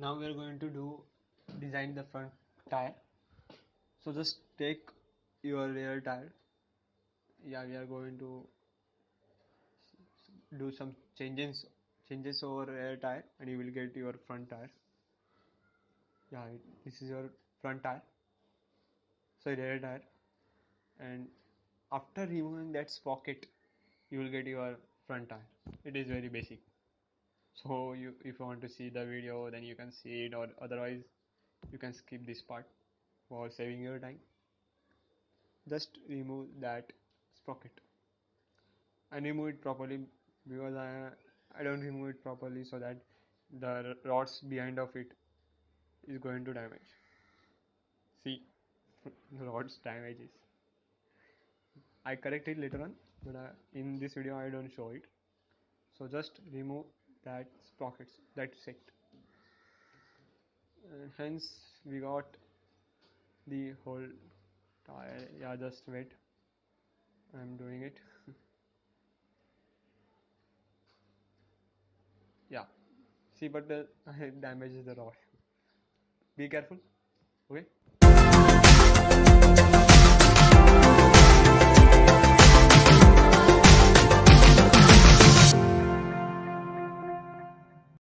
Now we are going to design the front tire. So just take your rear tire. Yeah, we are going to do some changes over rear tire, and you will get your front tire. Yeah, this is your front tire, so rear tire. And after removing that sprocket, you will get your front tire. It is very basic. So if you want to see the video, then you can see it, or otherwise you can skip this part for saving your time. Just remove that sprocket and remove it properly, because I don't remove it properly, so that the rods behind of it is going to damage. See, the rods damages. I correct it later on, but in this video I don't show it. So just remove that sprockets. That's it. Hence we got the whole tire. Yeah, just wait. I'm doing it. Yeah. See, but it damages the rod. Be careful. Okay.